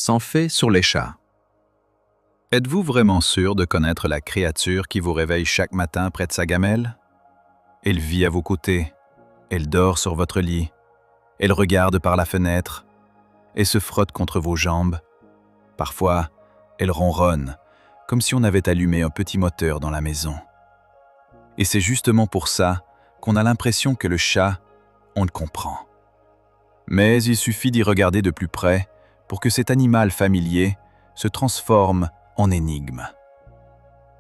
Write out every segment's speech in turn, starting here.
S'en fait sur les chats. Êtes-vous vraiment sûr de connaître la créature qui vous réveille chaque matin près de sa gamelle? Elle vit à vos côtés, elle dort sur votre lit, elle regarde par la fenêtre et se frotte contre vos jambes. Parfois, elle ronronne, comme si on avait allumé un petit moteur dans la maison. Et c'est justement pour ça qu'on a l'impression que le chat, on le comprend. Mais il suffit d'y regarder de plus près pour que cet animal familier se transforme en énigme.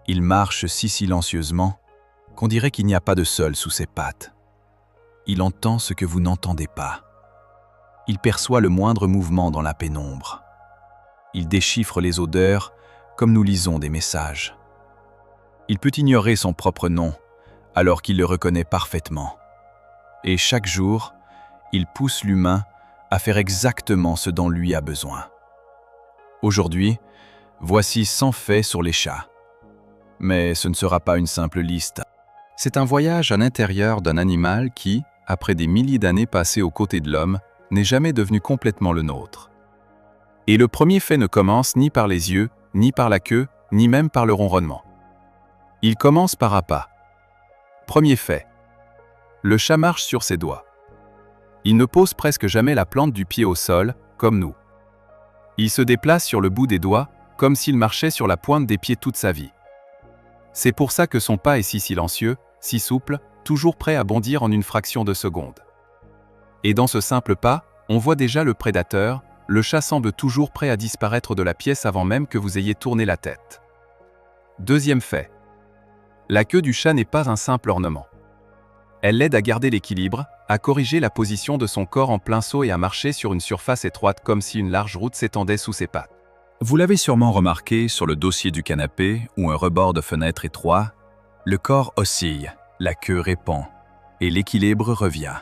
Il marche si silencieusement qu'on dirait qu'il n'y a pas de sol sous ses pattes. Il entend ce que vous n'entendez pas. Il perçoit le moindre mouvement dans la pénombre. Il déchiffre les odeurs comme nous lisons des messages. Il peut ignorer son propre nom alors qu'il le reconnaît parfaitement. Et chaque jour, il pousse l'humain à faire exactement ce dont lui a besoin. Aujourd'hui, voici 100 faits sur les chats. Mais ce ne sera pas une simple liste. C'est un voyage à l'intérieur d'un animal qui, après des milliers d'années passées aux côtés de l'homme, n'est jamais devenu complètement le nôtre. Et le premier fait ne commence ni par les yeux, ni par la queue, ni même par le ronronnement. Il commence par un pas. Premier fait. Le chat marche sur ses doigts. Il ne pose presque jamais la plante du pied au sol, comme nous. Il se déplace sur le bout des doigts, comme s'il marchait sur la pointe des pieds toute sa vie. C'est pour ça que son pas est si silencieux, si souple, toujours prêt à bondir en une fraction de seconde. Et dans ce simple pas, on voit déjà le prédateur, le chat semble toujours prêt à disparaître de la pièce avant même que vous ayez tourné la tête. Deuxième fait. La queue du chat n'est pas un simple ornement. Elle l'aide à garder l'équilibre, à corriger la position de son corps en plein saut et à marcher sur une surface étroite comme si une large route s'étendait sous ses pattes. Vous l'avez sûrement remarqué sur le dossier du canapé ou un rebord de fenêtre étroit, le corps oscille, la queue répond et l'équilibre revient.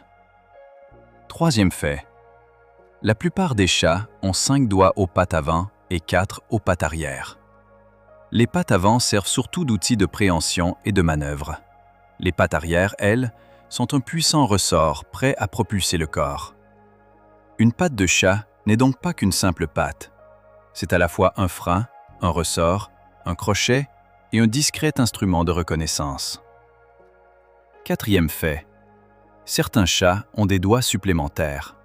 Troisième fait. La plupart des chats ont 5 doigts aux pattes avant et 4 aux pattes arrière. Les pattes avant servent surtout d'outils de préhension et de manœuvre. Les pattes arrière, elles, sont un puissant ressort prêt à propulser le corps. Une patte de chat n'est donc pas qu'une simple patte. C'est à la fois un frein, un ressort, un crochet et un discret instrument de reconnaissance. Quatrième fait. Certains chats ont des doigts supplémentaires.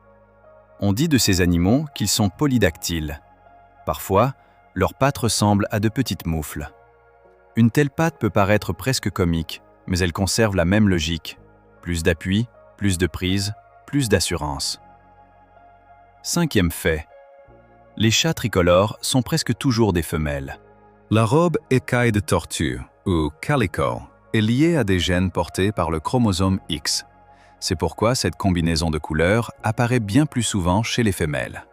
On dit de ces animaux qu'ils sont polydactyles. Parfois, leurs pattes ressemblent à de petites moufles. Une telle patte peut paraître presque comique, mais elle conserve la même logique. Plus d'appui, plus de prise, plus d'assurance. Cinquième fait. Les chats tricolores sont presque toujours des femelles. La robe écaille de tortue, ou calico, est liée à des gènes portés par le chromosome X. C'est pourquoi cette combinaison de couleurs apparaît bien plus souvent chez les femelles.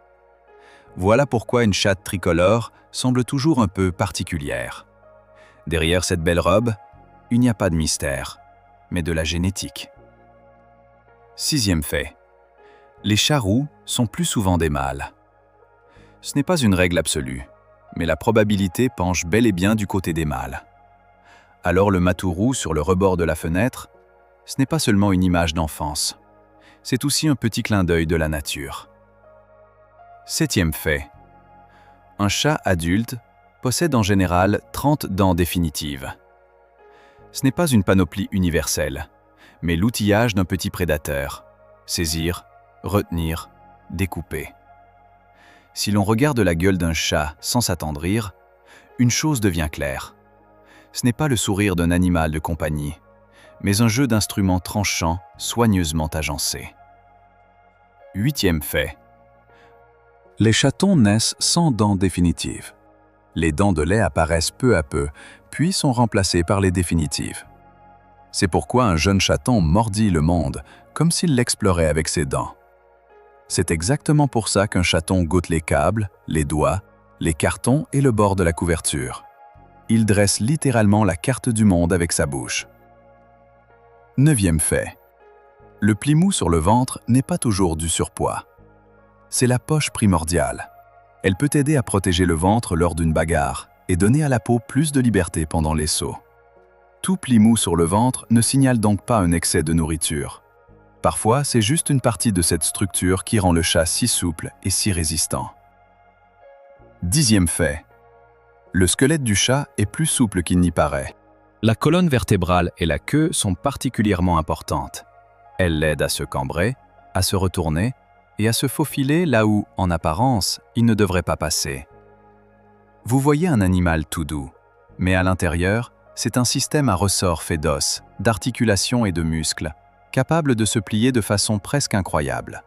Voilà pourquoi une chatte tricolore semble toujours un peu particulière. Derrière cette belle robe, il n'y a pas de mystère, mais de la génétique. Sixième fait. Les chats roux sont plus souvent des mâles. Ce n'est pas une règle absolue, mais la probabilité penche bel et bien du côté des mâles. Alors le matou roux sur le rebord de la fenêtre, ce n'est pas seulement une image d'enfance, c'est aussi un petit clin d'œil de la nature. Septième fait. Un chat adulte possède en général 30 dents définitives. Ce n'est pas une panoplie universelle, mais l'outillage d'un petit prédateur. Saisir, retenir, découper. Si l'on regarde la gueule d'un chat sans s'attendrir, une chose devient claire. Ce n'est pas le sourire d'un animal de compagnie, mais un jeu d'instruments tranchants, soigneusement agencés. Huitième fait. Les chatons naissent sans dents définitives. Les dents de lait apparaissent peu à peu, puis sont remplacées par les définitives. C'est pourquoi un jeune chaton mordit le monde, comme s'il l'explorait avec ses dents. C'est exactement pour ça qu'un chaton goûte les câbles, les doigts, les cartons et le bord de la couverture. Il dresse littéralement la carte du monde avec sa bouche. Neuvième fait. Le pli mou sur le ventre n'est pas toujours du surpoids. C'est la poche primordiale. Elle peut aider à protéger le ventre lors d'une bagarre et donner à la peau plus de liberté pendant les sauts. Tout pli mou sur le ventre ne signale donc pas un excès de nourriture. Parfois, c'est juste une partie de cette structure qui rend le chat si souple et si résistant. 10e fait. Le squelette du chat est plus souple qu'il n'y paraît. La colonne vertébrale et la queue sont particulièrement importantes. Elles l'aident à se cambrer, à se retourner et à se faufiler là où, en apparence, il ne devrait pas passer. Vous voyez un animal tout doux, mais à l'intérieur, c'est un système à ressorts fait d'os, d'articulations et de muscles, capable de se plier de façon presque incroyable.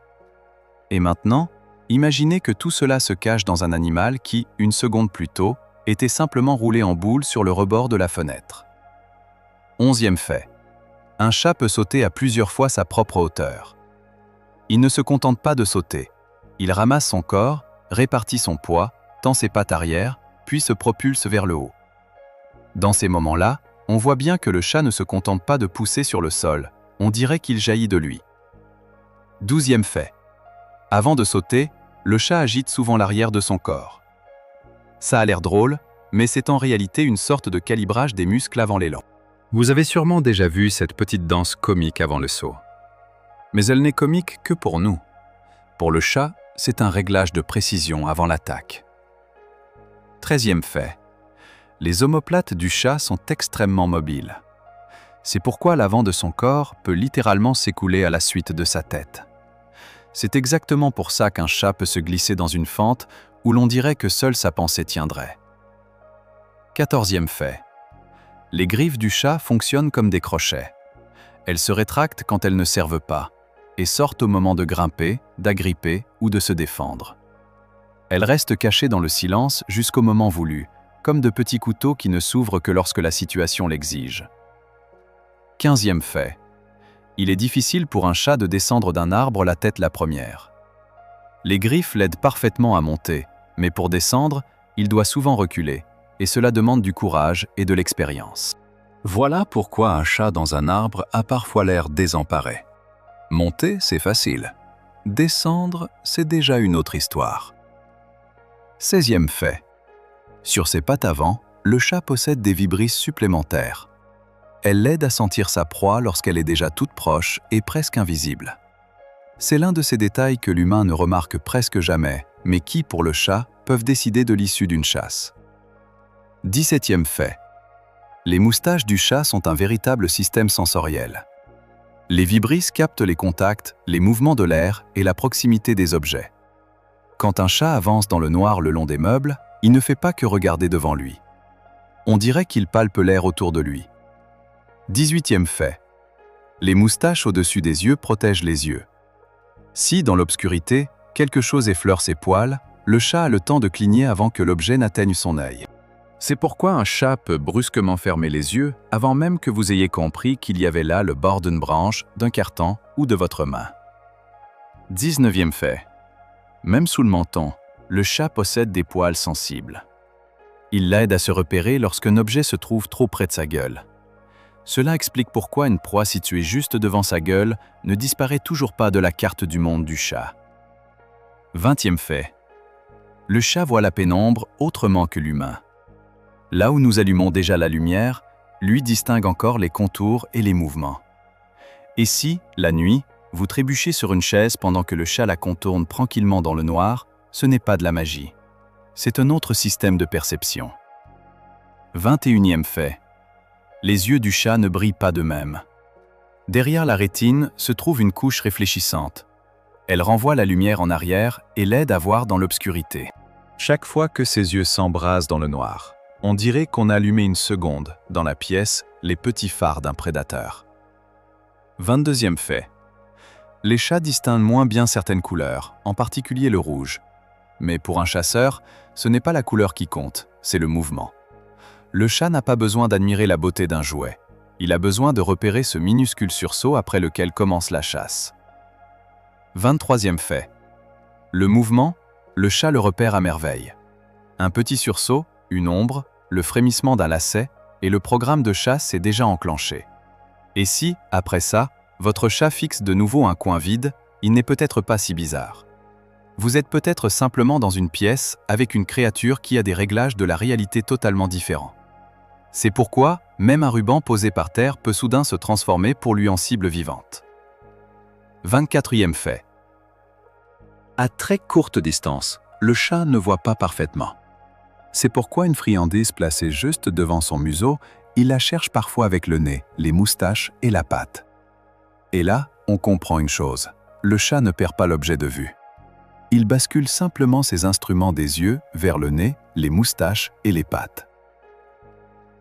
Et maintenant, imaginez que tout cela se cache dans un animal qui, une seconde plus tôt, était simplement roulé en boule sur le rebord de la fenêtre. 11e fait. Un chat peut sauter à plusieurs fois sa propre hauteur. Il ne se contente pas de sauter. Il ramasse son corps, répartit son poids, tend ses pattes arrière, puis se propulse vers le haut. Dans ces moments-là, on voit bien que le chat ne se contente pas de pousser sur le sol, on dirait qu'il jaillit de lui. 12e fait. Avant de sauter, le chat agite souvent l'arrière de son corps. Ça a l'air drôle, mais c'est en réalité une sorte de calibrage des muscles avant l'élan. Vous avez sûrement déjà vu cette petite danse comique avant le saut. Mais elle n'est comique que pour nous. Pour le chat, c'est un réglage de précision avant l'attaque. 13e fait. Les omoplates du chat sont extrêmement mobiles. C'est pourquoi l'avant de son corps peut littéralement s'écouler à la suite de sa tête. C'est exactement pour ça qu'un chat peut se glisser dans une fente où l'on dirait que seule sa pensée tiendrait. 14e fait. Les griffes du chat fonctionnent comme des crochets. Elles se rétractent quand elles ne servent pas et sortent au moment de grimper, d'agripper ou de se défendre. Elles restent cachées dans le silence jusqu'au moment voulu, comme de petits couteaux qui ne s'ouvrent que lorsque la situation l'exige. 15e fait. Il est difficile pour un chat de descendre d'un arbre la tête la première. Les griffes l'aident parfaitement à monter, mais pour descendre, il doit souvent reculer, et cela demande du courage et de l'expérience. Voilà pourquoi un chat dans un arbre a parfois l'air désemparé. Monter, c'est facile. Descendre, c'est déjà une autre histoire. 16e fait. Sur ses pattes avant, le chat possède des vibrisses supplémentaires. Elles l'aident à sentir sa proie lorsqu'elle est déjà toute proche et presque invisible. C'est l'un de ces détails que l'humain ne remarque presque jamais, mais qui, pour le chat, peuvent décider de l'issue d'une chasse. 17e fait. Les moustaches du chat sont un véritable système sensoriel. Les vibrisses captent les contacts, les mouvements de l'air et la proximité des objets. Quand un chat avance dans le noir le long des meubles, il ne fait pas que regarder devant lui. On dirait qu'il palpe l'air autour de lui. 18e fait. Les moustaches au-dessus des yeux protègent les yeux. Si, dans l'obscurité, quelque chose effleure ses poils, le chat a le temps de cligner avant que l'objet n'atteigne son œil. C'est pourquoi un chat peut brusquement fermer les yeux avant même que vous ayez compris qu'il y avait là le bord d'une branche, d'un carton ou de votre main. 19e fait. Même sous le menton, le chat possède des poils sensibles. Il l'aide à se repérer lorsqu'un objet se trouve trop près de sa gueule. Cela explique pourquoi une proie située juste devant sa gueule ne disparaît toujours pas de la carte du monde du chat. 20e fait. Le chat voit la pénombre autrement que l'humain. Là où nous allumons déjà la lumière, lui distingue encore les contours et les mouvements. Et si, la nuit, vous trébuchez sur une chaise pendant que le chat la contourne tranquillement dans le noir, ce n'est pas de la magie. C'est un autre système de perception. 21e fait. Les yeux du chat ne brillent pas d'eux-mêmes. Derrière la rétine se trouve une couche réfléchissante. Elle renvoie la lumière en arrière et l'aide à voir dans l'obscurité. Chaque fois que ses yeux s'embrasent dans le noir, on dirait qu'on a allumé une seconde, dans la pièce, les petits phares d'un prédateur. 22e fait. Les chats distinguent moins bien certaines couleurs, en particulier le rouge. Mais pour un chasseur, ce n'est pas la couleur qui compte, c'est le mouvement. Le chat n'a pas besoin d'admirer la beauté d'un jouet. Il a besoin de repérer ce minuscule sursaut après lequel commence la chasse. 23e fait. Le mouvement, le chat le repère à merveille. Un petit sursaut, une ombre, le frémissement d'un lacet, et le programme de chasse est déjà enclenché. Et si, après ça, votre chat fixe de nouveau un coin vide, il n'est peut-être pas si bizarre. Vous êtes peut-être simplement dans une pièce avec une créature qui a des réglages de la réalité totalement différents. C'est pourquoi, même un ruban posé par terre peut soudain se transformer pour lui en cible vivante. 24e fait. À très courte distance, le chat ne voit pas parfaitement. C'est pourquoi une friandise placée juste devant son museau, il la cherche parfois avec le nez, les moustaches et la patte. Et là, on comprend une chose. Le chat ne perd pas l'objet de vue. Il bascule simplement ses instruments des yeux vers le nez, les moustaches et les pattes.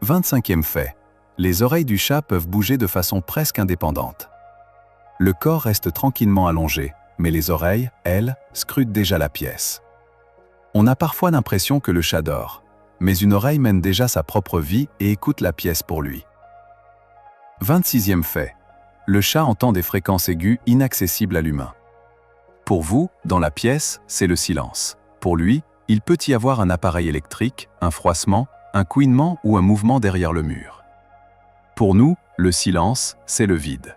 25e fait. Les oreilles du chat peuvent bouger de façon presque indépendante. Le corps reste tranquillement allongé, mais les oreilles, elles, scrutent déjà la pièce. On a parfois l'impression que le chat dort, mais une oreille mène déjà sa propre vie et écoute la pièce pour lui. 26e fait. Le chat entend des fréquences aiguës inaccessibles à l'humain. Pour vous, dans la pièce, c'est le silence. Pour lui, il peut y avoir un appareil électrique, un froissement, un couinement ou un mouvement derrière le mur. Pour nous, le silence, c'est le vide.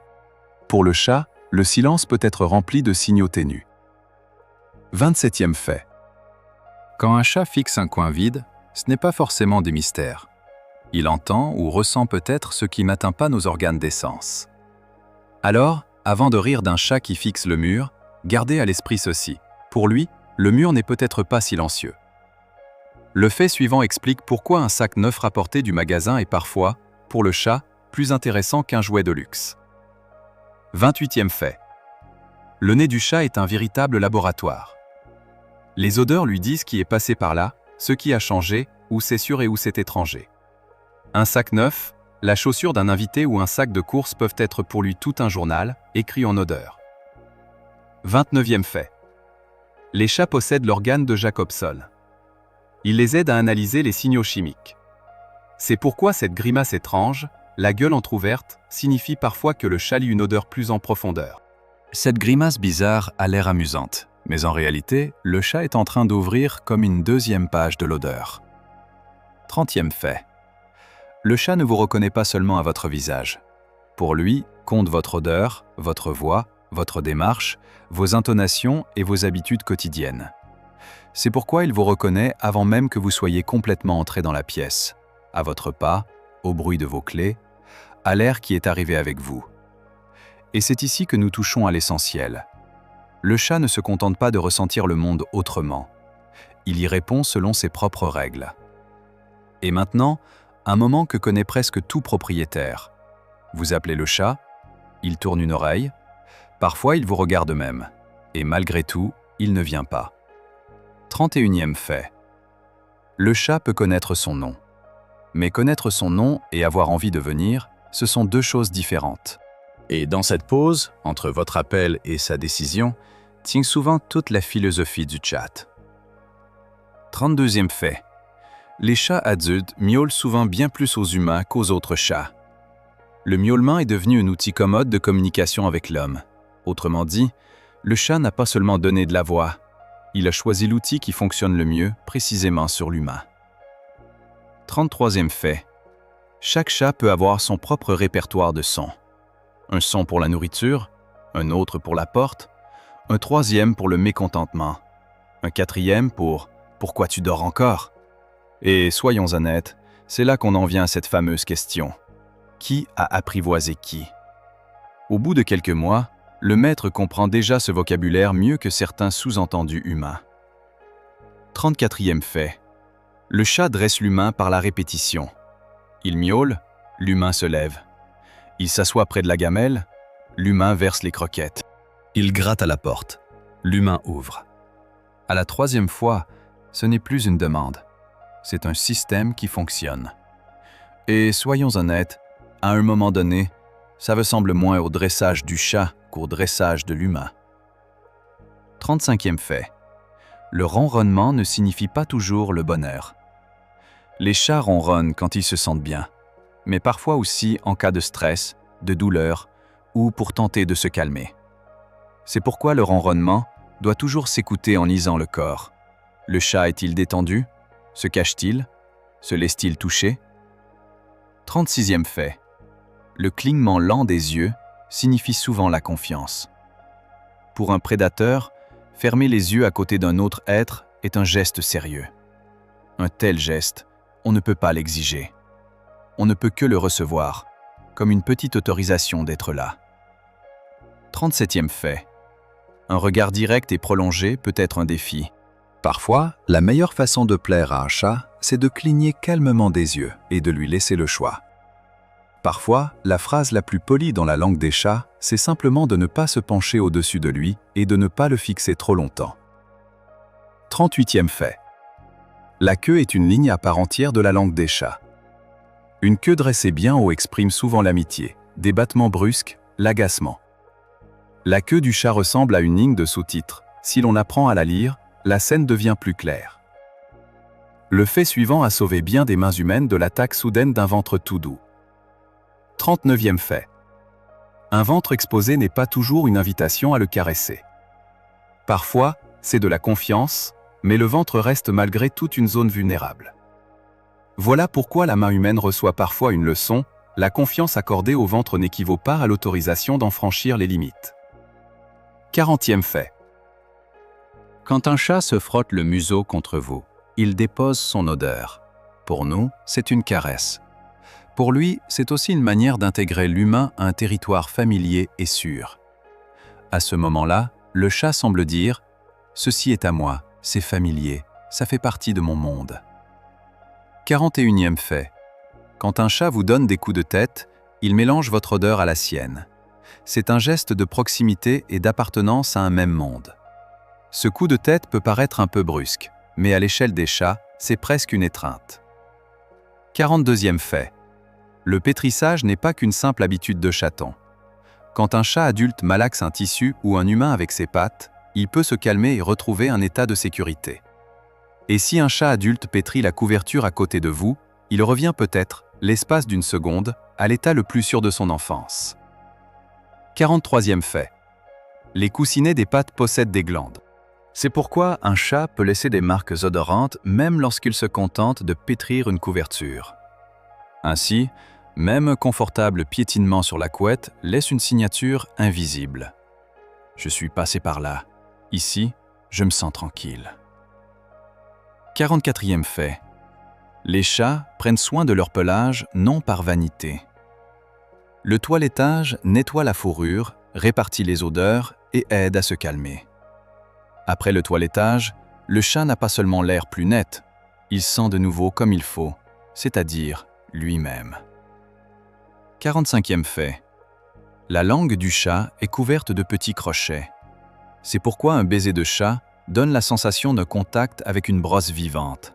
Pour le chat, le silence peut être rempli de signaux ténus. 27e fait. Quand un chat fixe un coin vide, ce n'est pas forcément des mystères. Il entend ou ressent peut-être ce qui n'atteint pas nos organes des sens. Alors, avant de rire d'un chat qui fixe le mur, gardez à l'esprit ceci. Pour lui, le mur n'est peut-être pas silencieux. Le fait suivant explique pourquoi un sac neuf rapporté du magasin est parfois, pour le chat, plus intéressant qu'un jouet de luxe. 28e fait. Le nez du chat est un véritable laboratoire. Les odeurs lui disent qui est passé par là, ce qui a changé, où c'est sûr et où c'est étranger. Un sac neuf, la chaussure d'un invité ou un sac de course peuvent être pour lui tout un journal, écrit en odeur. 29e fait. Les chats possèdent l'organe de Jacobson. Il les aide à analyser les signaux chimiques. C'est pourquoi cette grimace étrange, la gueule entrouverte, signifie parfois que le chat lit une odeur plus en profondeur. Cette grimace bizarre a l'air amusante, mais en réalité, le chat est en train d'ouvrir comme une deuxième page de l'odeur. 30e fait. Le chat ne vous reconnaît pas seulement à votre visage. Pour lui, compte votre odeur, votre voix, votre démarche, vos intonations et vos habitudes quotidiennes. C'est pourquoi il vous reconnaît avant même que vous soyez complètement entré dans la pièce, à votre pas, au bruit de vos clés, à l'air qui est arrivé avec vous. Et c'est ici que nous touchons à l'essentiel. Le chat ne se contente pas de ressentir le monde autrement. Il y répond selon ses propres règles. Et maintenant, un moment que connaît presque tout propriétaire. Vous appelez le chat, il tourne une oreille, parfois il vous regarde même, et malgré tout, il ne vient pas. 31e fait. Le chat peut connaître son nom. Mais connaître son nom et avoir envie de venir, ce sont deux choses différentes. Et dans cette pause, entre votre appel et sa décision, tient souvent toute la philosophie du chat. 32e fait. Les chats adultes miaulent souvent bien plus aux humains qu'aux autres chats. Le miaulement est devenu un outil commode de communication avec l'homme. Autrement dit, le chat n'a pas seulement donné de la voix, il a choisi l'outil qui fonctionne le mieux précisément sur l'humain. 33e fait. Chaque chat peut avoir son propre répertoire de sons. Un son pour la nourriture, un autre pour la porte, un troisième pour le mécontentement, un quatrième pour « Pourquoi tu dors encore ?» Et soyons honnêtes, c'est là qu'on en vient à cette fameuse question. Qui a apprivoisé qui? Au bout de quelques mois, le maître comprend déjà ce vocabulaire mieux que certains sous-entendus humains. 34e fait. Le chat dresse l'humain par la répétition. Il miaule, l'humain se lève. Il s'assoit près de la gamelle, l'humain verse les croquettes. Il gratte à la porte, l'humain ouvre. À la troisième fois, ce n'est plus une demande. C'est un système qui fonctionne. Et soyons honnêtes, à un moment donné, ça ressemble moins au dressage du chat qu'au dressage de l'humain. 35e fait. Le ronronnement ne signifie pas toujours le bonheur. Les chats ronronnent quand ils se sentent bien, mais parfois aussi en cas de stress, de douleur ou pour tenter de se calmer. C'est pourquoi le ronronnement doit toujours s'écouter en lisant le corps. Le chat est-il détendu? Se cache-t-il? Se laisse-t-il toucher? 36e fait. Le clignement lent des yeux signifie souvent la confiance. Pour un prédateur, fermer les yeux à côté d'un autre être est un geste sérieux. Un tel geste, on ne peut pas l'exiger. On ne peut que le recevoir, comme une petite autorisation d'être là. 37e fait. Un regard direct et prolongé peut être un défi. Parfois, la meilleure façon de plaire à un chat, c'est de cligner calmement des yeux et de lui laisser le choix. Parfois, la phrase la plus polie dans la langue des chats, c'est simplement de ne pas se pencher au-dessus de lui et de ne pas le fixer trop longtemps. 38e fait. La queue est une ligne à part entière de la langue des chats. Une queue dressée bien haut exprime souvent l'amitié, des battements brusques, l'agacement. La queue du chat ressemble à une ligne de sous-titres. Si l'on apprend à la lire, la scène devient plus claire. Le fait suivant a sauvé bien des mains humaines de l'attaque soudaine d'un ventre tout doux. 39e fait. Un ventre exposé n'est pas toujours une invitation à le caresser. Parfois, c'est de la confiance, mais le ventre reste malgré toute une zone vulnérable. Voilà pourquoi la main humaine reçoit parfois une leçon, la confiance accordée au ventre n'équivaut pas à l'autorisation d'en franchir les limites. 40e fait. Quand un chat se frotte le museau contre vous, il dépose son odeur. Pour nous, c'est une caresse. Pour lui, c'est aussi une manière d'intégrer l'humain à un territoire familier et sûr. À ce moment-là, le chat semble dire « Ceci est à moi, c'est familier, ça fait partie de mon monde ». 41e fait. Quand un chat vous donne des coups de tête, il mélange votre odeur à la sienne. C'est un geste de proximité et d'appartenance à un même monde. Ce coup de tête peut paraître un peu brusque, mais à l'échelle des chats, c'est presque une étreinte. 42e fait. Le pétrissage n'est pas qu'une simple habitude de chaton. Quand un chat adulte malaxe un tissu ou un humain avec ses pattes, il peut se calmer et retrouver un état de sécurité. Et si un chat adulte pétrit la couverture à côté de vous, il revient peut-être, l'espace d'une seconde, à l'état le plus sûr de son enfance. 43e fait. Les coussinets des pattes possèdent des glandes. C'est pourquoi un chat peut laisser des marques odorantes même lorsqu'il se contente de pétrir une couverture. Ainsi, même un confortable piétinement sur la couette laisse une signature invisible. Je suis passé par là. Ici, je me sens tranquille. 44e fait. Les chats prennent soin de leur pelage non par vanité. Le toilettage nettoie la fourrure, répartit les odeurs et aide à se calmer. Après le toilettage, le chat n'a pas seulement l'air plus net, il sent de nouveau comme il faut, c'est-à-dire lui-même. 45e fait. La langue du chat est couverte de petits crochets. C'est pourquoi un baiser de chat donne la sensation d'un contact avec une brosse vivante.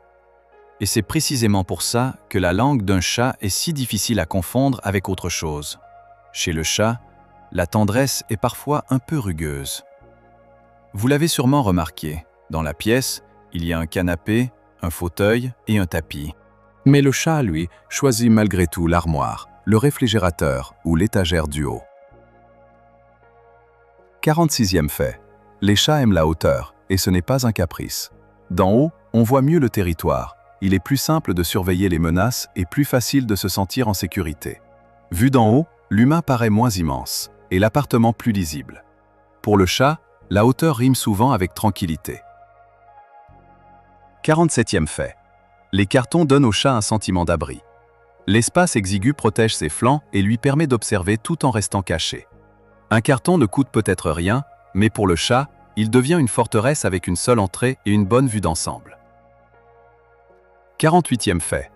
Et c'est précisément pour ça que la langue d'un chat est si difficile à confondre avec autre chose. Chez le chat, la tendresse est parfois un peu rugueuse. Vous l'avez sûrement remarqué, dans la pièce, il y a un canapé, un fauteuil et un tapis. Mais le chat, lui, choisit malgré tout l'armoire, le réfrigérateur ou l'étagère du haut. 46e fait. Les chats aiment la hauteur, et ce n'est pas un caprice. D'en haut, on voit mieux le territoire. Il est plus simple de surveiller les menaces et plus facile de se sentir en sécurité. Vu d'en haut, l'humain paraît moins immense, et l'appartement plus lisible. Pour le chat, la hauteur rime souvent avec tranquillité. 47e fait. Les cartons donnent au chat un sentiment d'abri. L'espace exigu protège ses flancs et lui permet d'observer tout en restant caché. Un carton ne coûte peut-être rien, mais pour le chat, il devient une forteresse avec une seule entrée et une bonne vue d'ensemble. 48e fait.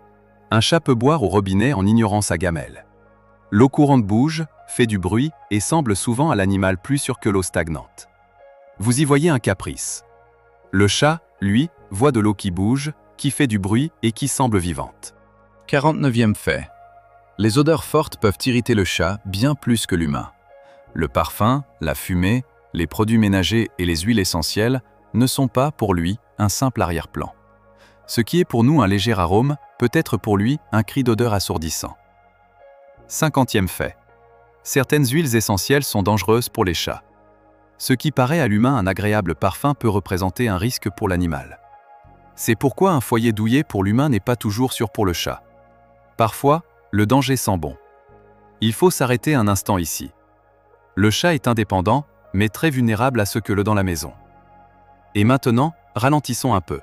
Un chat peut boire au robinet en ignorant sa gamelle. L'eau courante bouge, fait du bruit et semble souvent à l'animal plus sûr que l'eau stagnante. Vous y voyez un caprice. Le chat, lui, voit de l'eau qui bouge, qui fait du bruit et qui semble vivante. 49e fait. Les odeurs fortes peuvent irriter le chat bien plus que l'humain. Le parfum, la fumée, les produits ménagers et les huiles essentielles ne sont pas, pour lui, un simple arrière-plan. Ce qui est pour nous un léger arôme peut être pour lui un cri d'odeur assourdissant. 50e fait. Certaines huiles essentielles sont dangereuses pour les chats. Ce qui paraît à l'humain un agréable parfum peut représenter un risque pour l'animal. C'est pourquoi un foyer douillet pour l'humain n'est pas toujours sûr pour le chat. Parfois, le danger sent bon. Il faut s'arrêter un instant ici. Le chat est indépendant, mais très vulnérable à ce que le dans la maison. Et maintenant, ralentissons un peu.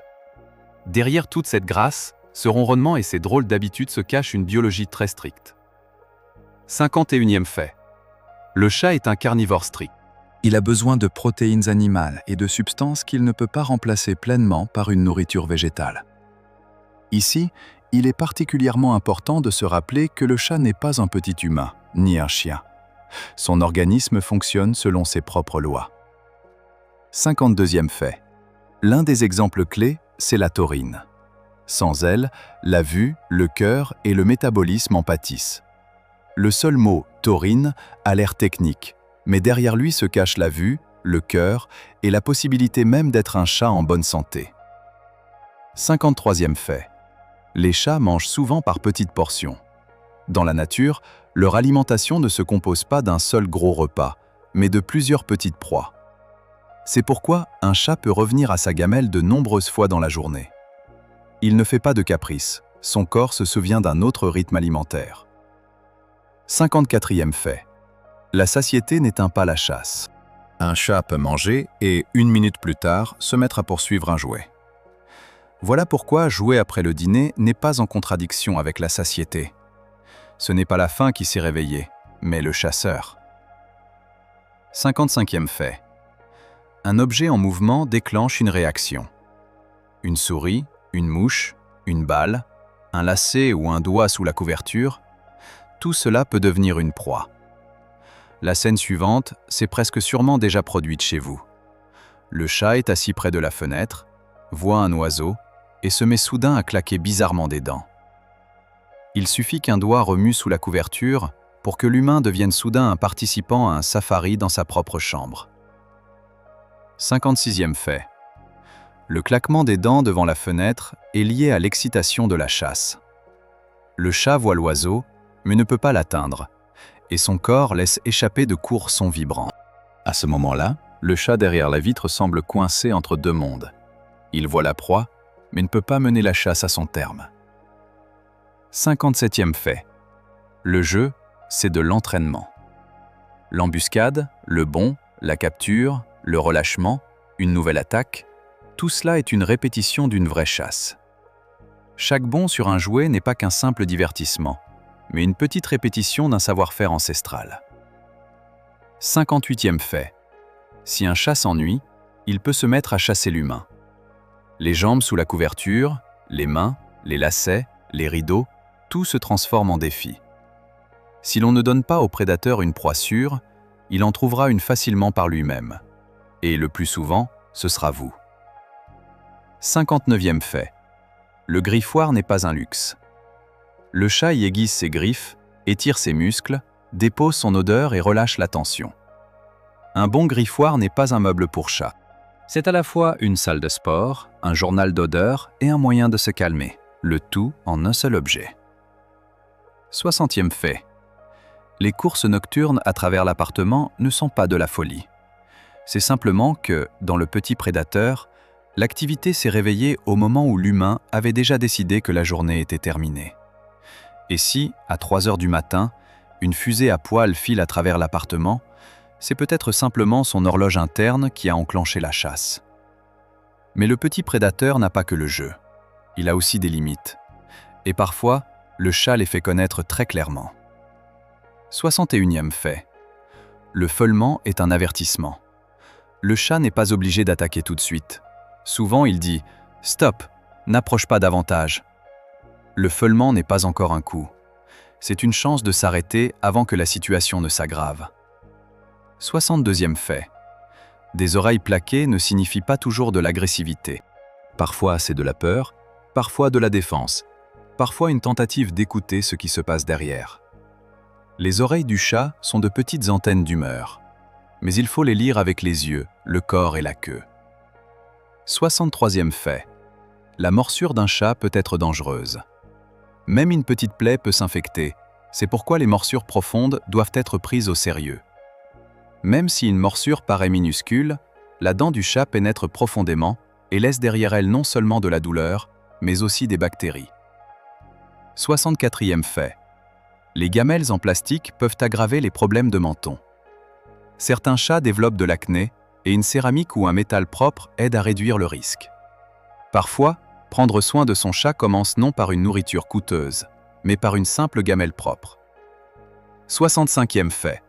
Derrière toute cette grâce, ce ronronnement et ces drôles d'habitudes se cache une biologie très stricte. 51e fait. Le chat est un carnivore strict. Il a besoin de protéines animales et de substances qu'il ne peut pas remplacer pleinement par une nourriture végétale. Ici, il est particulièrement important de se rappeler que le chat n'est pas un petit humain, ni un chien. Son organisme fonctionne selon ses propres lois. 52e fait. L'un des exemples clés, c'est la taurine. Sans elle, la vue, le cœur et le métabolisme en pâtissent. Le seul mot « taurine » a l'air technique, mais derrière lui se cache la vue, le cœur et la possibilité même d'être un chat en bonne santé. 53e fait. Les chats mangent souvent par petites portions. Dans la nature, leur alimentation ne se compose pas d'un seul gros repas, mais de plusieurs petites proies. C'est pourquoi un chat peut revenir à sa gamelle de nombreuses fois dans la journée. Il ne fait pas de caprice, son corps se souvient d'un autre rythme alimentaire. 54e fait. La satiété n'éteint pas la chasse. Un chat peut manger et, 1 minute plus tard, se mettre à poursuivre un jouet. Voilà pourquoi jouer après le dîner n'est pas en contradiction avec la satiété. Ce n'est pas la faim qui s'est réveillée, mais le chasseur. 55e fait. Un objet en mouvement déclenche une réaction. Une souris, une mouche, une balle, un lacet ou un doigt sous la couverture, tout cela peut devenir une proie. La scène suivante s'est presque sûrement déjà produite chez vous. Le chat est assis près de la fenêtre, voit un oiseau et se met soudain à claquer bizarrement des dents. Il suffit qu'un doigt remue sous la couverture pour que l'humain devienne soudain un participant à un safari dans sa propre chambre. 56e fait. Le claquement des dents devant la fenêtre est lié à l'excitation de la chasse. Le chat voit l'oiseau, mais ne peut pas l'atteindre, et son corps laisse échapper de courts sons vibrants. À ce moment-là, le chat derrière la vitre semble coincé entre deux mondes. Il voit la proie, mais ne peut pas mener la chasse à son terme. 57e fait. Le jeu, c'est de l'entraînement. L'embuscade, le bond, la capture, le relâchement, une nouvelle attaque, tout cela est une répétition d'une vraie chasse. Chaque bond sur un jouet n'est pas qu'un simple divertissement, mais une petite répétition d'un savoir-faire ancestral. 58e fait. Si un chat s'ennuie, il peut se mettre à chasser l'humain. Les jambes sous la couverture, les mains, les lacets, les rideaux, tout se transforme en défi. Si l'on ne donne pas au prédateur une proie sûre, il en trouvera une facilement par lui-même. Et le plus souvent, ce sera vous. 59e fait. Le griffoir n'est pas un luxe. Le chat y aiguise ses griffes, étire ses muscles, dépose son odeur et relâche la tension. Un bon griffoir n'est pas un meuble pour chat. C'est à la fois une salle de sport, un journal d'odeur et un moyen de se calmer, le tout en un seul objet. 60e fait. Les courses nocturnes à travers l'appartement ne sont pas de la folie. C'est simplement que, dans le petit prédateur, l'activité s'est réveillée au moment où l'humain avait déjà décidé que la journée était terminée. Et si, à 3 heures du matin, une fusée à poil file à travers l'appartement, c'est peut-être simplement son horloge interne qui a enclenché la chasse. Mais le petit prédateur n'a pas que le jeu. Il a aussi des limites. Et parfois, le chat les fait connaître très clairement. 61e fait. Le feulement est un avertissement. Le chat n'est pas obligé d'attaquer tout de suite. Souvent, il dit « Stop, n'approche pas davantage ». Le feulement n'est pas encore un coup. C'est une chance de s'arrêter avant que la situation ne s'aggrave. 62e fait. Des oreilles plaquées ne signifie pas toujours de l'agressivité. Parfois, c'est de la peur, parfois de la défense, parfois une tentative d'écouter ce qui se passe derrière. Les oreilles du chat sont de petites antennes d'humeur, mais il faut les lire avec les yeux, le corps et la queue. 63e fait. La morsure d'un chat peut être dangereuse. Même une petite plaie peut s'infecter, c'est pourquoi les morsures profondes doivent être prises au sérieux. Même si une morsure paraît minuscule, la dent du chat pénètre profondément et laisse derrière elle non seulement de la douleur, mais aussi des bactéries. 64e fait. Les gamelles en plastique peuvent aggraver les problèmes de menton. Certains chats développent de l'acné et une céramique ou un métal propre aide à réduire le risque. Parfois, prendre soin de son chat commence non par une nourriture coûteuse, mais par une simple gamelle propre. 65e fait.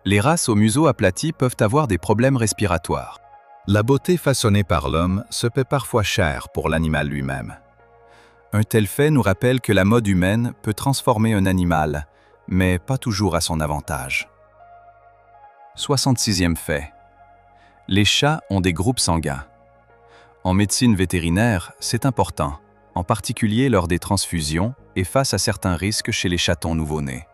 Les races au museau aplati peuvent avoir des problèmes respiratoires. La beauté façonnée par l'homme se paie parfois cher pour l'animal lui-même. Un tel fait nous rappelle que la mode humaine peut transformer un animal, mais pas toujours à son avantage. 66e fait. Les chats ont des groupes sanguins. En médecine vétérinaire, c'est important, en particulier lors des transfusions et face à certains risques chez les chatons nouveau-nés.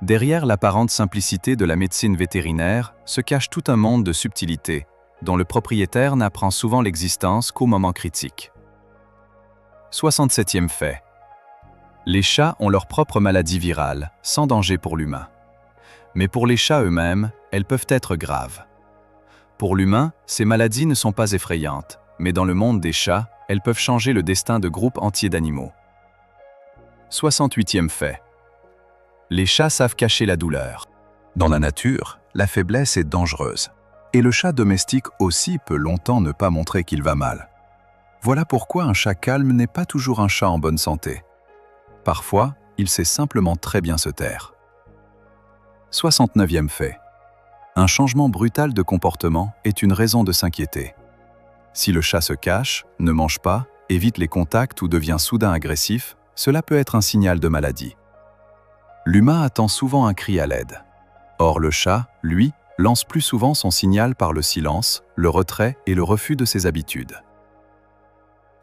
Derrière l'apparente simplicité de la médecine vétérinaire se cache tout un monde de subtilités, dont le propriétaire n'apprend souvent l'existence qu'au moment critique. 67e fait. Les chats ont leur propre maladie virale, sans danger pour l'humain. Mais pour les chats eux-mêmes, elles peuvent être graves. Pour l'humain, ces maladies ne sont pas effrayantes, mais dans le monde des chats, elles peuvent changer le destin de groupes entiers d'animaux. 68e fait. Les chats savent cacher la douleur. Dans la nature, la faiblesse est dangereuse. Et le chat domestique aussi peut longtemps ne pas montrer qu'il va mal. Voilà pourquoi un chat calme n'est pas toujours un chat en bonne santé. Parfois, il sait simplement très bien se taire. 69e fait. Un changement brutal de comportement est une raison de s'inquiéter. Si le chat se cache, ne mange pas, évite les contacts ou devient soudain agressif, cela peut être un signal de maladie. L'humain attend souvent un cri à l'aide. Or le chat, lui, lance plus souvent son signal par le silence, le retrait et le refus de ses habitudes.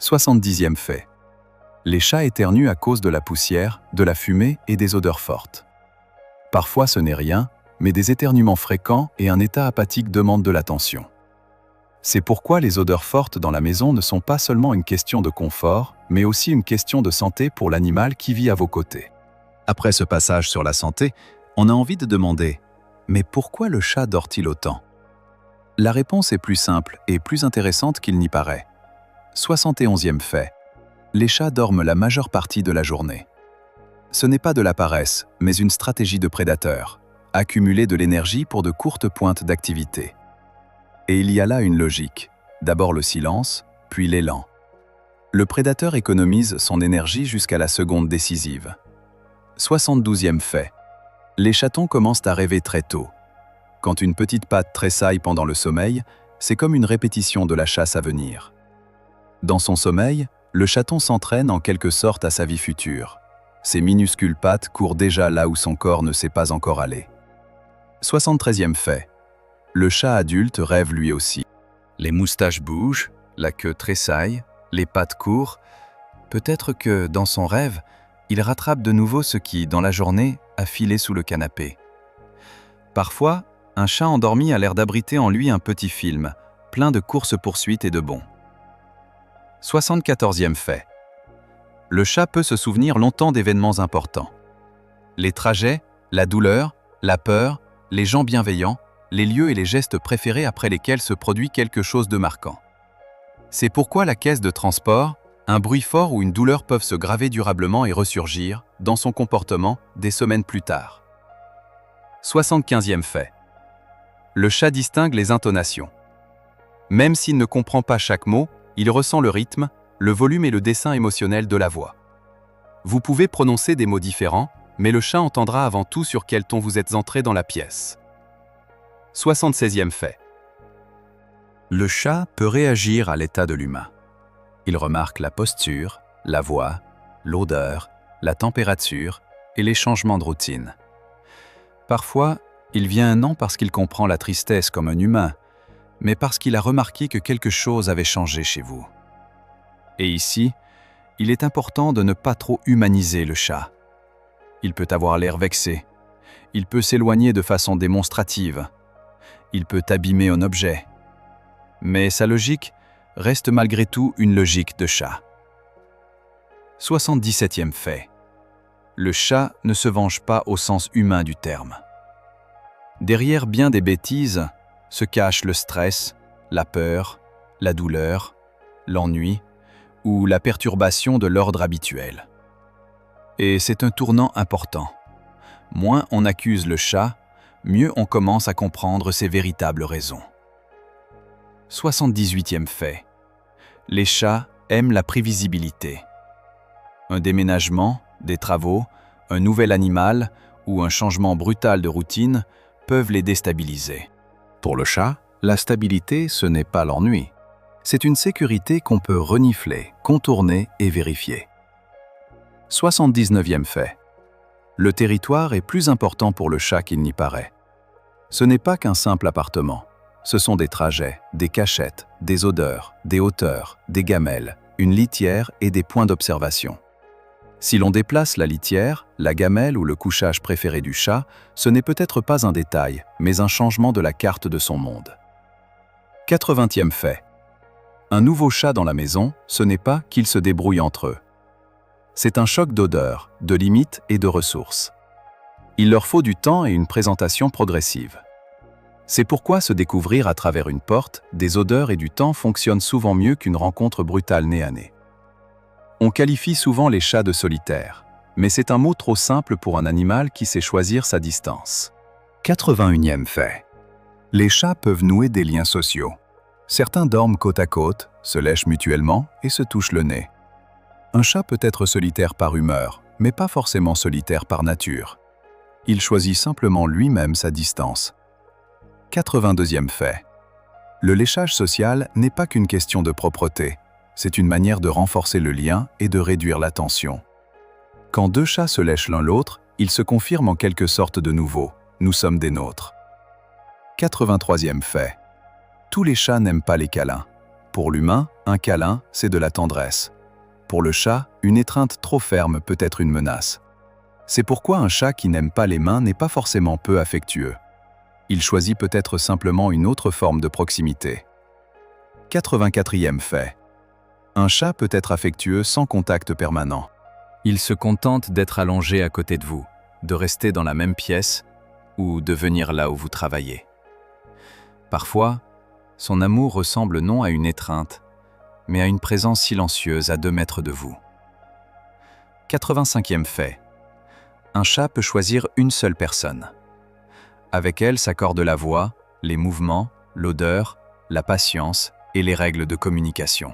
70e fait. Les chats éternuent à cause de la poussière, de la fumée et des odeurs fortes. Parfois ce n'est rien, mais des éternuements fréquents et un état apathique demandent de l'attention. C'est pourquoi les odeurs fortes dans la maison ne sont pas seulement une question de confort, mais aussi une question de santé pour l'animal qui vit à vos côtés. Après ce passage sur la santé, on a envie de demander « Mais pourquoi le chat dort-il autant ?» La réponse est plus simple et plus intéressante qu'il n'y paraît. 71e fait. Les chats dorment la majeure partie de la journée. Ce n'est pas de la paresse, mais une stratégie de prédateur. Accumuler de l'énergie pour de courtes pointes d'activité. Et il y a là une logique. D'abord le silence, puis l'élan. Le prédateur économise son énergie jusqu'à la seconde décisive. 72e fait. Les chatons commencent à rêver très tôt. Quand une petite patte tressaille pendant le sommeil, c'est comme une répétition de la chasse à venir. Dans son sommeil, le chaton s'entraîne en quelque sorte à sa vie future. Ses minuscules pattes courent déjà là où son corps ne sait pas encore aller. 73e fait. Le chat adulte rêve lui aussi. Les moustaches bougent, la queue tressaille, les pattes courent. Peut-être que, dans son rêve, il rattrape de nouveau ce qui, dans la journée, a filé sous le canapé. Parfois, un chat endormi a l'air d'abriter en lui un petit film, plein de courses-poursuites et de bonds. 74e fait. Le chat peut se souvenir longtemps d'événements importants. Les trajets, la douleur, la peur, les gens bienveillants, les lieux et les gestes préférés après lesquels se produit quelque chose de marquant. C'est pourquoi la caisse de transport, un bruit fort ou une douleur peuvent se graver durablement et ressurgir, dans son comportement, des semaines plus tard. 75e fait. Le chat distingue les intonations. Même s'il ne comprend pas chaque mot, il ressent le rythme, le volume et le dessin émotionnel de la voix. Vous pouvez prononcer des mots différents, mais le chat entendra avant tout sur quel ton vous êtes entré dans la pièce. 76e fait. Le chat peut réagir à l'état de l'humain. Il remarque la posture, la voix, l'odeur, la température et les changements de routine. Parfois, il vient non parce qu'il comprend la tristesse comme un humain, mais parce qu'il a remarqué que quelque chose avait changé chez vous. Et ici, il est important de ne pas trop humaniser le chat. Il peut avoir l'air vexé. Il peut s'éloigner de façon démonstrative. Il peut abîmer un objet. Mais sa logique reste malgré tout une logique de chat. 77e fait. Le chat ne se venge pas au sens humain du terme. Derrière bien des bêtises se cache le stress, la peur, la douleur, l'ennui ou la perturbation de l'ordre habituel. Et c'est un tournant important. Moins on accuse le chat, mieux on commence à comprendre ses véritables raisons. 78e fait. Les chats aiment la prévisibilité. Un déménagement, des travaux, un nouvel animal ou un changement brutal de routine peuvent les déstabiliser. Pour le chat, la stabilité, ce n'est pas l'ennui. C'est une sécurité qu'on peut renifler, contourner et vérifier. 79e fait. Le territoire est plus important pour le chat qu'il n'y paraît. Ce n'est pas qu'un simple appartement. Ce sont des trajets, des cachettes, des odeurs, des hauteurs, des gamelles, une litière et des points d'observation. Si l'on déplace la litière, la gamelle ou le couchage préféré du chat, ce n'est peut-être pas un détail, mais un changement de la carte de son monde. 80e fait. Un nouveau chat dans la maison, ce n'est pas qu'ils se débrouillent entre eux. C'est un choc d'odeurs, de limites et de ressources. Il leur faut du temps et une présentation progressive. C'est pourquoi se découvrir à travers une porte, des odeurs et du temps fonctionne souvent mieux qu'une rencontre brutale nez à nez. On qualifie souvent les chats de solitaires, mais c'est un mot trop simple pour un animal qui sait choisir sa distance. 81e fait. Les chats peuvent nouer des liens sociaux. Certains dorment côte à côte, se lèchent mutuellement et se touchent le nez. Un chat peut être solitaire par humeur, mais pas forcément solitaire par nature. Il choisit simplement lui-même sa distance. 82e fait. Le léchage social n'est pas qu'une question de propreté. C'est une manière de renforcer le lien et de réduire la tension. Quand deux chats se lèchent l'un l'autre, ils se confirment en quelque sorte de nouveau. Nous sommes des nôtres. 83e fait. Tous les chats n'aiment pas les câlins. Pour l'humain, un câlin, c'est de la tendresse. Pour le chat, une étreinte trop ferme peut être une menace. C'est pourquoi un chat qui n'aime pas les mains n'est pas forcément peu affectueux. Il choisit peut-être simplement une autre forme de proximité. 84e fait. Un chat peut être affectueux sans contact permanent. Il se contente d'être allongé à côté de vous, de rester dans la même pièce ou de venir là où vous travaillez. Parfois, son amour ressemble non à une étreinte, mais à une présence silencieuse à 2 mètres de vous. 85e fait. Un chat peut choisir une seule personne. Avec elle s'accordent la voix, les mouvements, l'odeur, la patience et les règles de communication.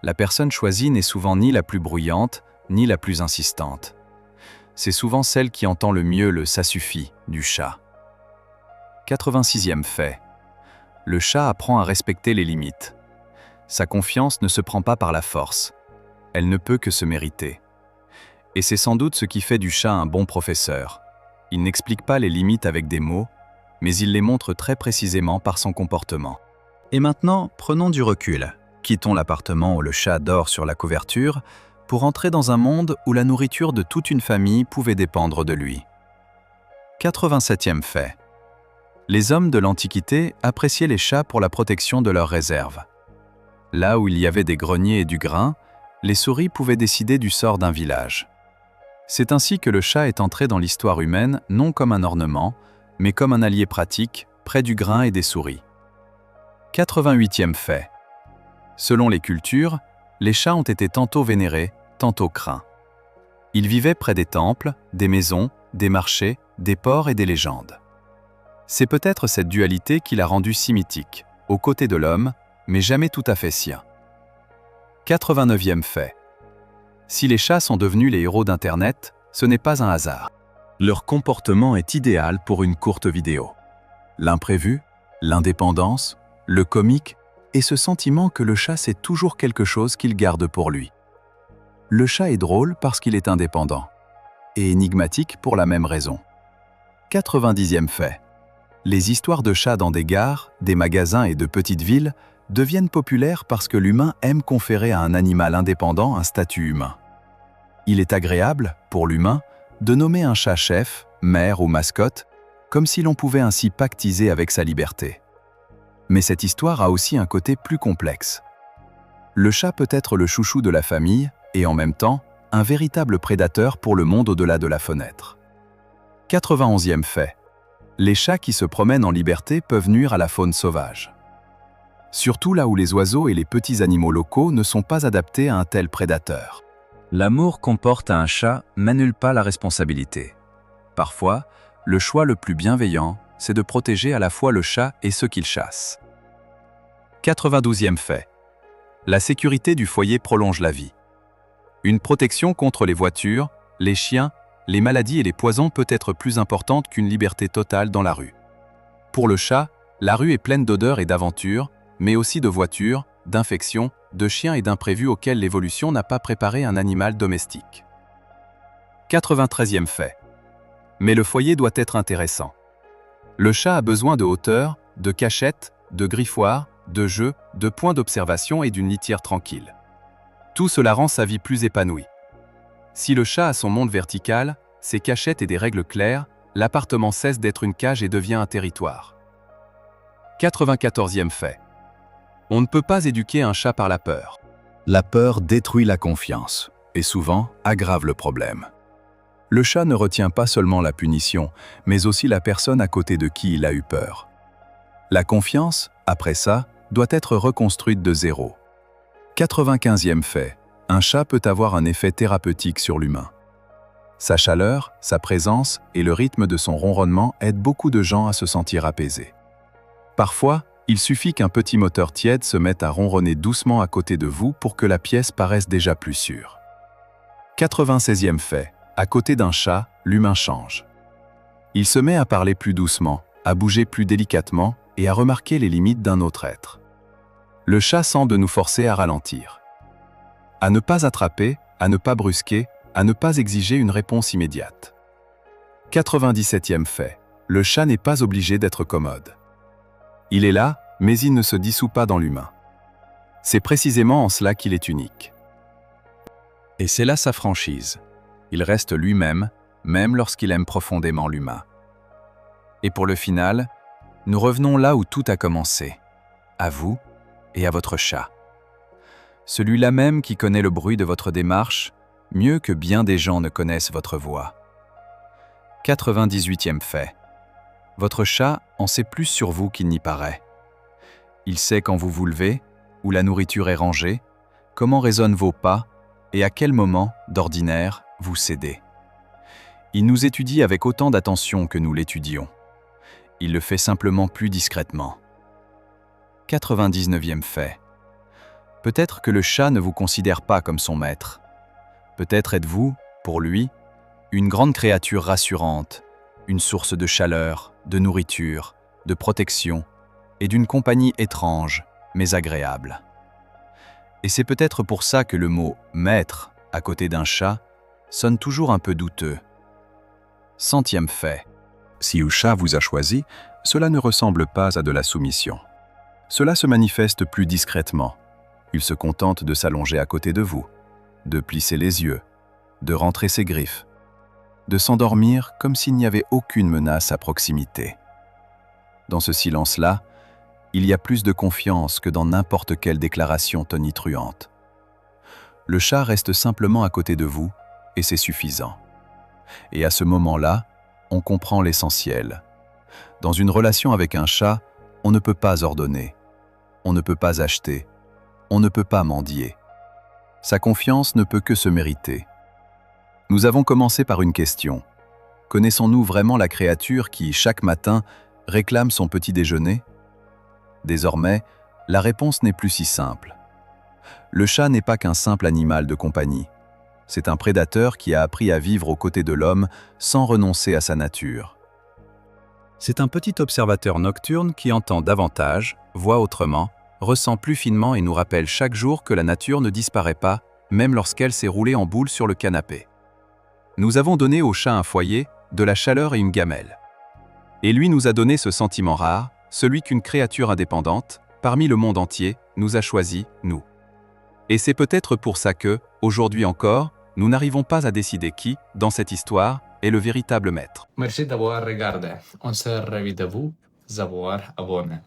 La personne choisie n'est souvent ni la plus bruyante, ni la plus insistante. C'est souvent celle qui entend le mieux le « ça suffit » du chat. 86e fait. Le chat apprend à respecter les limites. Sa confiance ne se prend pas par la force. Elle ne peut que se mériter. Et c'est sans doute ce qui fait du chat un bon professeur. Il n'explique pas les limites avec des mots, mais il les montre très précisément par son comportement. Et maintenant, prenons du recul. Quittons l'appartement où le chat dort sur la couverture pour entrer dans un monde où la nourriture de toute une famille pouvait dépendre de lui. 87e fait. Les hommes de l'Antiquité appréciaient les chats pour la protection de leurs réserves. Là où il y avait des greniers et du grain, les souris pouvaient décider du sort d'un village. C'est ainsi que le chat est entré dans l'histoire humaine non comme un ornement, mais comme un allié pratique, près du grain et des souris. 88e fait. Selon les cultures, les chats ont été tantôt vénérés, tantôt craints. Ils vivaient près des temples, des maisons, des marchés, des ports et des légendes. C'est peut-être cette dualité qui l'a rendu si mythique, aux côtés de l'homme, mais jamais tout à fait sien. 89e fait. Si les chats sont devenus les héros d'Internet, ce n'est pas un hasard. Leur comportement est idéal pour une courte vidéo. L'imprévu, l'indépendance, le comique et ce sentiment que le chat sait toujours quelque chose qu'il garde pour lui. Le chat est drôle parce qu'il est indépendant et énigmatique pour la même raison. 90e fait. Les histoires de chats dans des gares, des magasins et de petites villes deviennent populaires parce que l'humain aime conférer à un animal indépendant un statut humain. Il est agréable, pour l'humain, de nommer un chat chef, maître ou mascotte, comme si l'on pouvait ainsi pactiser avec sa liberté. Mais cette histoire a aussi un côté plus complexe. Le chat peut être le chouchou de la famille et en même temps, un véritable prédateur pour le monde au-delà de la fenêtre. 91e fait. Les chats qui se promènent en liberté peuvent nuire à la faune sauvage. Surtout là où les oiseaux et les petits animaux locaux ne sont pas adaptés à un tel prédateur. L'amour qu'on porte à un chat n'annule pas la responsabilité. Parfois, le choix le plus bienveillant, c'est de protéger à la fois le chat et ceux qu'il chasse. 92e fait. La sécurité du foyer prolonge la vie. Une protection contre les voitures, les chiens les maladies et les poisons peuvent être plus importantes qu'une liberté totale dans la rue. Pour le chat, la rue est pleine d'odeurs et d'aventures, mais aussi de voitures, d'infections, de chiens et d'imprévus auxquels l'évolution n'a pas préparé un animal domestique. 93e fait. Mais le foyer doit être intéressant. Le chat a besoin de hauteur, de cachette, de griffoirs, de jeux, de points d'observation et d'une litière tranquille. Tout cela rend sa vie plus épanouie. Si le chat a son monde vertical, ses cachettes et des règles claires, l'appartement cesse d'être une cage et devient un territoire. 94e fait. On ne peut pas éduquer un chat par la peur. La peur détruit la confiance et souvent aggrave le problème. Le chat ne retient pas seulement la punition, mais aussi la personne à côté de qui il a eu peur. La confiance, après ça, doit être reconstruite de zéro. 95e fait. Un chat peut avoir un effet thérapeutique sur l'humain. Sa chaleur, sa présence et le rythme de son ronronnement aident beaucoup de gens à se sentir apaisés. Parfois, il suffit qu'un petit moteur tiède se mette à ronronner doucement à côté de vous pour que la pièce paraisse déjà plus sûre. 96e fait. À côté d'un chat, l'humain change. Il se met à parler plus doucement, à bouger plus délicatement et à remarquer les limites d'un autre être. Le chat semble nous forcer à ralentir. À ne pas attraper, à ne pas brusquer, à ne pas exiger une réponse immédiate. 97e fait. Le chat n'est pas obligé d'être commode. Il est là, mais il ne se dissout pas dans l'humain. C'est précisément en cela qu'il est unique. Et c'est là sa franchise. Il reste lui-même, même lorsqu'il aime profondément l'humain. Et pour le final, nous revenons là où tout a commencé, à vous et à votre chat. Celui-là même qui connaît le bruit de votre démarche, mieux que bien des gens ne connaissent votre voix. 98e fait. Votre chat en sait plus sur vous qu'il n'y paraît. Il sait quand vous vous levez, où la nourriture est rangée, comment résonnent vos pas et à quel moment, d'ordinaire, vous cédez. Il nous étudie avec autant d'attention que nous l'étudions. Il le fait simplement plus discrètement. 99e fait. Peut-être que le chat ne vous considère pas comme son maître. Peut-être êtes-vous, pour lui, une grande créature rassurante, une source de chaleur, de nourriture, de protection et d'une compagnie étrange, mais agréable. Et c'est peut-être pour ça que le mot « maître » à côté d'un chat sonne toujours un peu douteux. 100e fait. Si le chat vous a choisi, cela ne ressemble pas à de la soumission. Cela se manifeste plus discrètement. Il se contente de s'allonger à côté de vous, de plisser les yeux, de rentrer ses griffes, de s'endormir comme s'il n'y avait aucune menace à proximité. Dans ce silence-là, il y a plus de confiance que dans n'importe quelle déclaration tonitruante. Le chat reste simplement à côté de vous, et c'est suffisant. Et à ce moment-là, on comprend l'essentiel. Dans une relation avec un chat, on ne peut pas ordonner, on ne peut pas acheter, on ne peut pas mendier. Sa confiance ne peut que se mériter. Nous avons commencé par une question. Connaissons-nous vraiment la créature qui, chaque matin, réclame son petit déjeuner? Désormais, la réponse n'est plus si simple. Le chat n'est pas qu'un simple animal de compagnie. C'est un prédateur qui a appris à vivre aux côtés de l'homme sans renoncer à sa nature. C'est un petit observateur nocturne qui entend davantage, voit autrement, ressent plus finement et nous rappelle chaque jour que la nature ne disparaît pas, même lorsqu'elle s'est roulée en boule sur le canapé. Nous avons donné au chat un foyer, de la chaleur et une gamelle. Et lui nous a donné ce sentiment rare, celui qu'une créature indépendante, parmi le monde entier, nous a choisi, nous. Et c'est peut-être pour ça que, aujourd'hui encore, nous n'arrivons pas à décider qui, dans cette histoire, est le véritable maître. Merci d'avoir regardé. On se revoit de vous, d'avoir abonné.